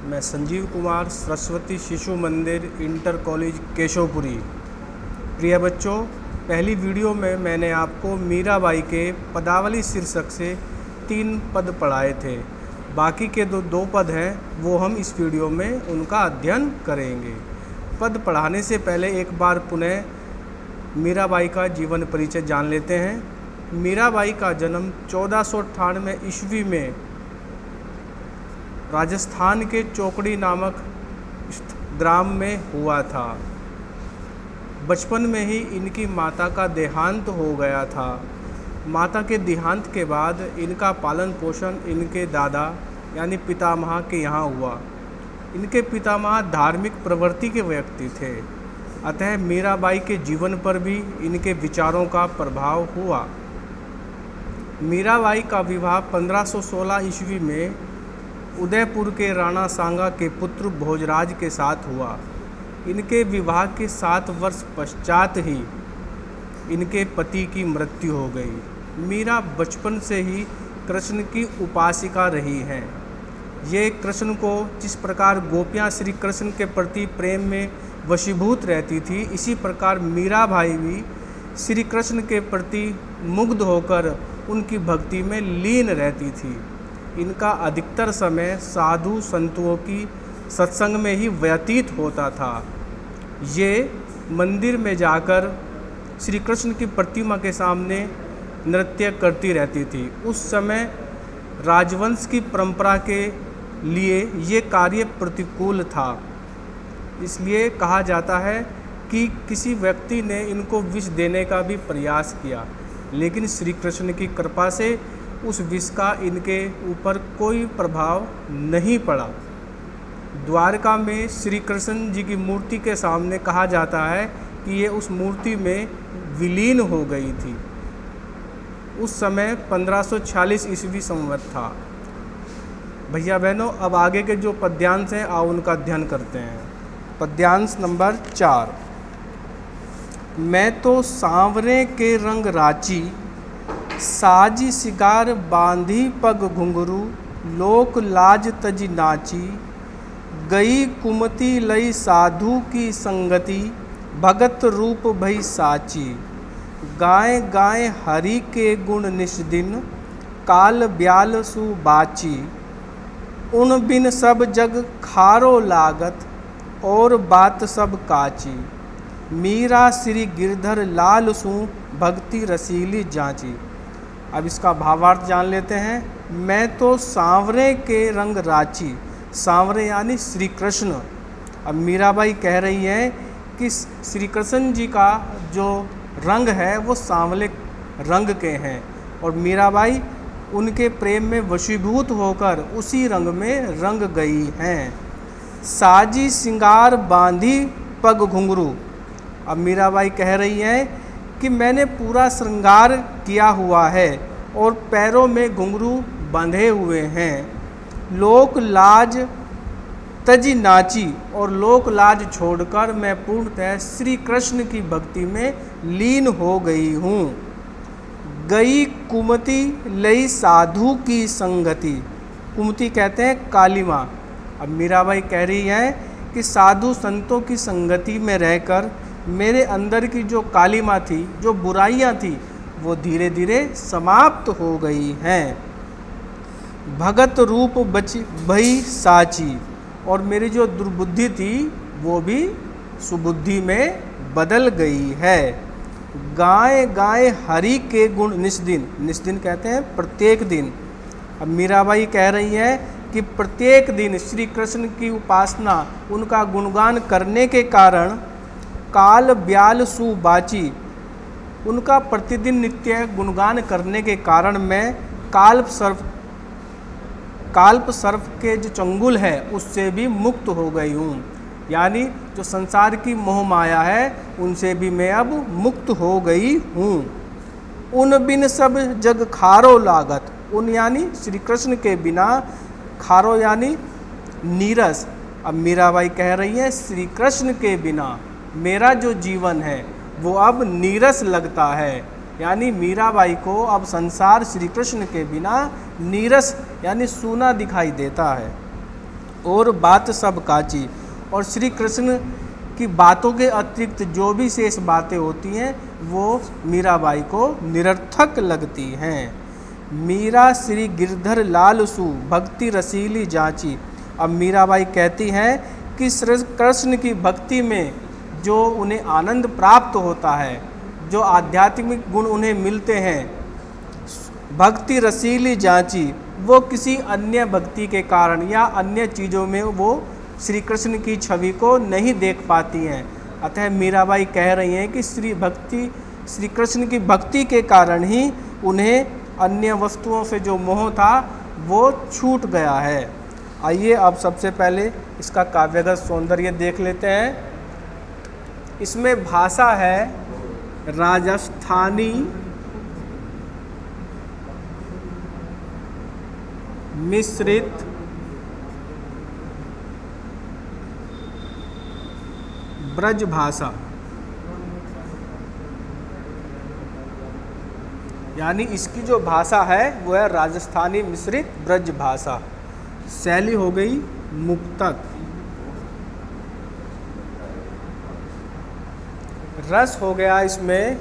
मैं संजीव कुमार, सरस्वती शिशु मंदिर inter college Keshav Puri. प्रिय बच्चों, पहली वीडियो में मैंने आपको मीराबाई के पदावली शीर्षक से 3 पद पढ़ाए थे। बाकी के दो पद हैं वो हम इस वीडियो में उनका अध्ययन करेंगे। पद पढ़ाने से पहले एक बार पुनः मीराबाई का जीवन परिचय जान लेते हैं। मीराबाई का जन्म 1498 ईस्वी में राजस्थान के चौकड़ी नामक ग्राम में हुआ था। बचपन में ही इनकी माता का देहांत हो गया था। माता के देहांत के बाद इनका पालन पोषण इनके दादा यानी पितामह के यहाँ हुआ। इनके पितामह धार्मिक प्रवृत्ति के व्यक्ति थे, अतः मीराबाई के जीवन पर भी इनके विचारों का प्रभाव हुआ। मीराबाई का विवाह 1516 ईस्वी में उदयपुर के राणा सांगा के पुत्र भोजराज के साथ हुआ। इनके विवाह के 7 वर्ष पश्चात ही इनके पति की मृत्यु हो गई। मीरा बचपन से ही कृष्ण की उपासिका रही हैं। ये कृष्ण को जिस प्रकार गोपियाँ श्री कृष्ण के प्रति प्रेम में वशीभूत रहती थी, इसी प्रकार मीराबाई भी श्री कृष्ण के प्रति मुग्ध होकर उनकी भक्ति में लीन रहती थी। इनका अधिकतर समय साधु संतों की सत्संग में ही व्यतीत होता था। ये मंदिर में जाकर श्री कृष्ण की प्रतिमा के सामने नृत्य करती रहती थी। उस समय राजवंश की परंपरा के लिए ये कार्य प्रतिकूल था, इसलिए कहा जाता है कि किसी व्यक्ति ने इनको विष देने का भी प्रयास किया, लेकिन श्री कृष्ण की कृपा से उस विष का इनके ऊपर कोई प्रभाव नहीं पड़ा। द्वारका में श्री कृष्ण जी की मूर्ति के सामने कहा जाता है कि ये उस मूर्ति में विलीन हो गई थी। उस समय 1546 ईस्वी संवत था। भैया बहनों, अब आगे के जो पद्यांश हैं आओ उनका अध्ययन करते हैं। पद्यांश नंबर 4। मैं तो सांवरे के रंग राची, साजी सिगार बांधी पग घुंघरू, लोक लाज तजी नाची, गई कुमति लई साधु की संगति, भगत रूप भई साची, गाय गाय हरि के गुण निष्दिन, काल ब्याल सु बाची, उन बिन सब जग खारो लागत, और बात सब काची, मीरा श्री गिरधर लाल सु भक्ति रसीली जांची। अब इसका भावार्थ जान लेते हैं। मैं तो सांवरे के रंग राची, सांवरे यानी श्री कृष्ण। अब मीराबाई कह रही है कि श्री कृष्ण जी का जो रंग है वो सांवले रंग के हैं, और मीराबाई उनके प्रेम में वशीभूत होकर उसी रंग में रंग गई हैं। साजी सिंगार बांधी पग घुंघरू। अब मीराबाई कह रही हैं कि मैंने पूरा श्रृंगार किया हुआ है और पैरों में घुंघरू बंधे हुए हैं। लोक लाज तजी नाची, और लोक लाज छोड़कर मैं पूर्णतः श्री कृष्ण की भक्ति में लीन हो गई हूँ। गई कुमति लई साधु की संगति। कुमति कहते हैं काली माँ। अब मीराबाई कह रही है कि साधु संतों की संगति में रहकर मेरे अंदर की जो काली माँ थी, जो बुराइयाँ थी, वो धीरे धीरे समाप्त हो गई हैं। भगत रूप बची भई साची, और मेरी जो दुर्बुद्धि थी वो भी सुबुद्धि में बदल गई है। गाय गाय हरि के गुण निस्दिन। निस्दिन कहते हैं प्रत्येक दिन। अब मीराबाई कह रही है कि प्रत्येक दिन श्री कृष्ण की उपासना, उनका गुणगान करने के कारण काल ब्याल सु बाची, उनका प्रतिदिन नित्य गुणगान करने के कारण मैं काल्प सर्प के जो चंगुल है उससे भी मुक्त हो गई हूँ। यानी जो संसार की मोह माया है उनसे भी मैं अब मुक्त हो गई हूँ। उन बिन सब जग खारो लागत। उन यानी श्री कृष्ण के बिना, खारो यानी नीरस। अब मीराबाई कह रही है श्री कृष्ण के बिना मेरा जो जीवन है वो अब नीरस लगता है। यानी मीराबाई को अब संसार श्री कृष्ण के बिना नीरस यानी सूना दिखाई देता है। और बात सब काची। और श्री कृष्ण की बातों के अतिरिक्त जो भी शेष बातें होती हैं वो मीराबाई को निरर्थक लगती हैं। मीरा श्री गिरधर लाल सु भक्ति रसीली जांची। अब मीराबाई कहती हैं कि श्री कृष्ण की भक्ति में जो उन्हें आनंद प्राप्त होता है, जो आध्यात्मिक गुण उन्हें मिलते हैं, भक्ति रसीली जांची, वो किसी अन्य भक्ति के कारण या अन्य चीज़ों में वो श्री कृष्ण की छवि को नहीं देख पाती हैं। अतः मीराबाई कह रही हैं कि श्री कृष्ण की भक्ति के कारण ही उन्हें अन्य वस्तुओं से जो मोह था वो छूट गया है। आइए अब सबसे पहले इसका काव्यगत सौंदर्य देख लेते हैं। इसमें भाषा है राजस्थानी मिश्रित ब्रज भाषा, यानी इसकी जो भाषा है वो है राजस्थानी मिश्रित ब्रज भाषा। शैली हो गई मुक्तक। रस हो गया इसमें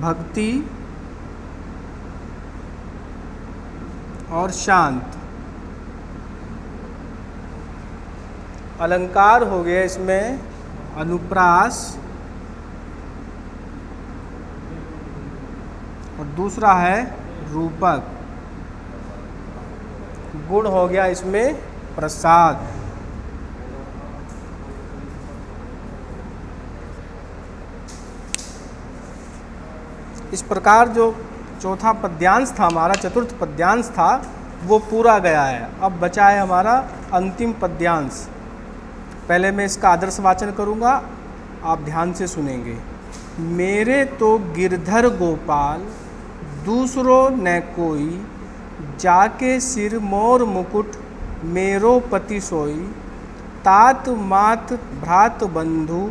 भक्ति और शांत। अलंकार हो गया इसमें अनुप्रास, और दूसरा है रूपक। गुण हो गया इसमें प्रसाद। इस प्रकार जो चौथा पद्यांश था हमारा, चतुर्थ पद्यांश था, वो पूरा गया है। अब बचा है हमारा अंतिम पद्यांश। पहले मैं इसका आदर्श वाचन करूँगा, आप ध्यान से सुनेंगे। मेरे तो गिरधर गोपाल दूसरो न कोई, जाके सिर मोर मुकुट मेरो पति सोई। तात मात भ्रात बंधु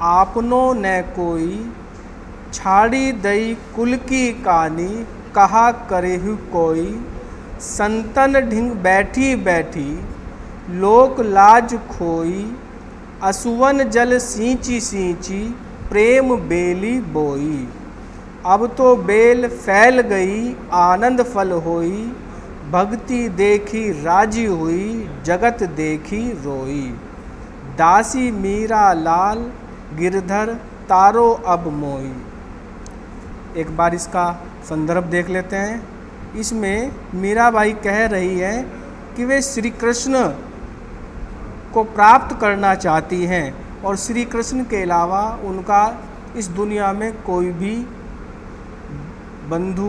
आपनो न कोई, छाड़ी दई कुल की कानी कहा करेहु कोई। संतन ढिंग बैठी बैठी लोक लाज खोई, असुवन जल सींची सींची प्रेम बेली बोई। अब तो बेल फैल गई आनंद फल होई, भक्ति देखी राजी हुई जगत देखी रोई। दासी मीरा लाल गिरधर तारो अब मोई। एक बार इसका संदर्भ देख लेते हैं। इसमें मीराबाई कह रही है कि वे श्री कृष्ण को प्राप्त करना चाहती हैं और श्री कृष्ण के अलावा उनका इस दुनिया में कोई भी बंधु,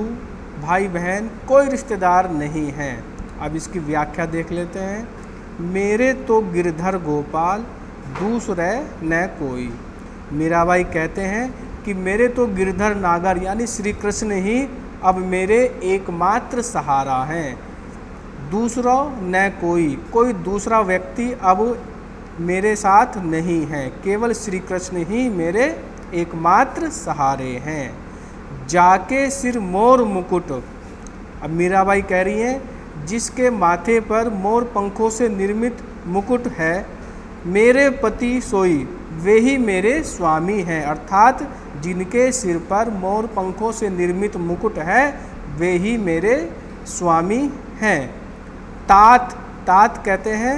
भाई बहन, कोई रिश्तेदार नहीं है। अब इसकी व्याख्या देख लेते हैं। मेरे तो गिरधर गोपाल दूसरे न कोई। मीराबाई कहते हैं कि मेरे तो गिरधर नागर यानी श्री कृष्ण ही अब मेरे एकमात्र सहारा हैं। दूसरा न कोई दूसरा व्यक्ति अब मेरे साथ नहीं है, केवल श्री कृष्ण ही मेरे एकमात्र सहारे हैं। जाके सिर मोर मुकुट। अब मीराबाई कह रही हैं जिसके माथे पर मोर पंखों से निर्मित मुकुट है, मेरे पति सोई, वे ही मेरे स्वामी हैं। अर्थात जिनके सिर पर मोर पंखों से निर्मित मुकुट है वे ही मेरे स्वामी हैं। तात कहते हैं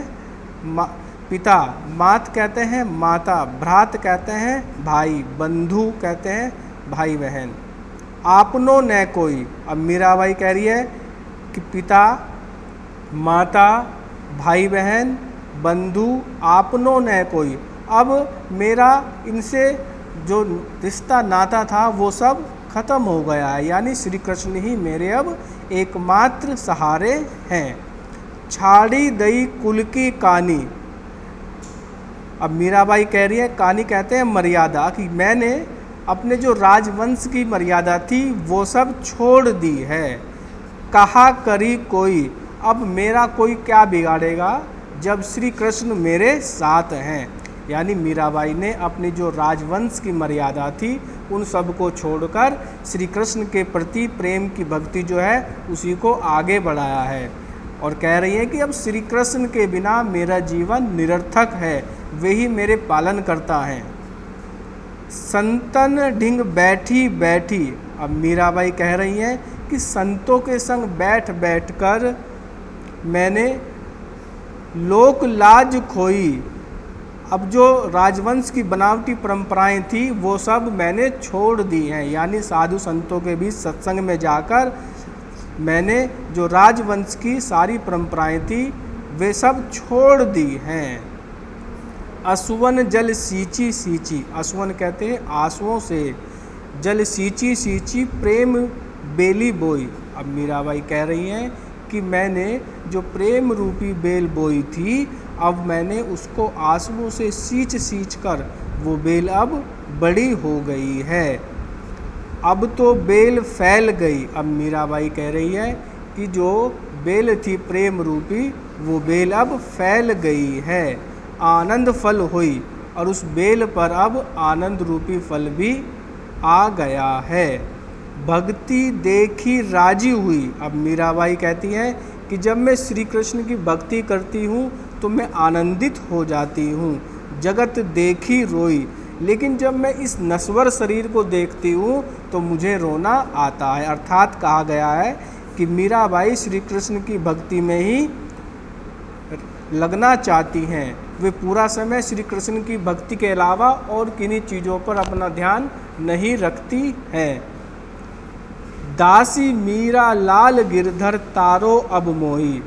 पिता, मात कहते हैं माता, भ्रात कहते हैं भाई, बंधु कहते हैं भाई बहन। आपनो न कोई। अब मीराबाई कह रही है कि पिता, माता, भाई बहन, बंधु, आपनो न कोई। अब मेरा इनसे जो रिश्ता नाता था वो सब खत्म हो गया है, यानी श्री कृष्ण ही मेरे अब एकमात्र सहारे हैं। छाड़ी दई कुल की कानी। अब मीराबाई कह रही है, कानी कहते हैं मर्यादा, कि मैंने अपने जो राजवंश की मर्यादा थी वो सब छोड़ दी है। कहा करी कोई, अब मेरा कोई क्या बिगाड़ेगा जब श्री कृष्ण मेरे साथ हैं। यानी मीराबाई ने अपनी जो राजवंश की मर्यादा थी उन सब को छोड़कर श्री कृष्ण के प्रति प्रेम की भक्ति जो है उसी को आगे बढ़ाया है। और कह रही हैं कि अब श्री कृष्ण के बिना मेरा जीवन निरर्थक है, वे ही मेरे पालन करता है। संतन ढिंग बैठी बैठी, अब मीराबाई कह रही हैं कि संतों के संग बैठ बैठ कर मैंने लोक लाज खोई। अब जो राजवंश की बनावटी परंपराएं थी वो सब मैंने छोड़ दी हैं, यानी साधु संतों के बीच सत्संग में जाकर मैंने जो राजवंश की सारी परंपराएं थी वे सब छोड़ दी हैं। असुवन जल सींची सींची, असुवन कहते हैं आंसुओं से, जल सींची सींची प्रेम बेली बोई। अब मीराबाई कह रही हैं कि मैंने जो प्रेम रूपी बेल बोई थी अब मैंने उसको आंसुओं से सींच सींच कर वो बेल अब बड़ी हो गई है। अब तो बेल फैल गई। अब मीराबाई कह रही है कि जो बेल थी प्रेम रूपी वो बेल अब फैल गई है। आनंद फल हुई, और उस बेल पर अब आनंद रूपी फल भी आ गया है। भक्ति देखी राजी हुई। अब मीराबाई कहती हैं कि जब मैं श्री कृष्ण की भक्ति करती हूँ तो मैं आनंदित हो जाती हूँ। जगत देखी रोई, लेकिन जब मैं इस नश्वर शरीर को देखती हूँ तो मुझे रोना आता है। अर्थात कहा गया है कि मीराबाई श्री कृष्ण की भक्ति में ही लगना चाहती हैं। वे पूरा समय श्री कृष्ण की भक्ति के अलावा और किन्हीं चीज़ों पर अपना ध्यान नहीं रखती हैं। दासी मीरा लाल गिरधर तारो अब मोही।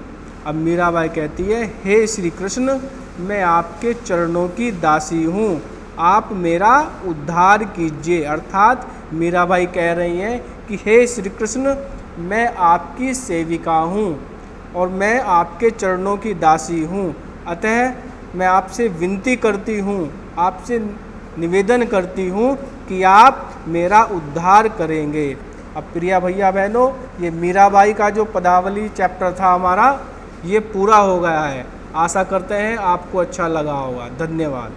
अब मीराबाई कहती है, हे श्री कृष्ण, मैं आपके चरणों की दासी हूँ, आप मेरा उद्धार कीजिए। अर्थात मीराबाई कह रही हैं कि हे श्री कृष्ण, मैं आपकी सेविका हूँ और मैं आपके चरणों की दासी हूँ, अतः मैं आपसे विनती करती हूँ, आपसे निवेदन करती हूँ कि आप मेरा उद्धार करेंगे। अब प्रिया भैया बहनों, ये मीराबाई का जो पदावली चैप्टर था हमारा, ये पूरा हो गया है। आशा करते हैं आपको अच्छा लगा होगा। धन्यवाद।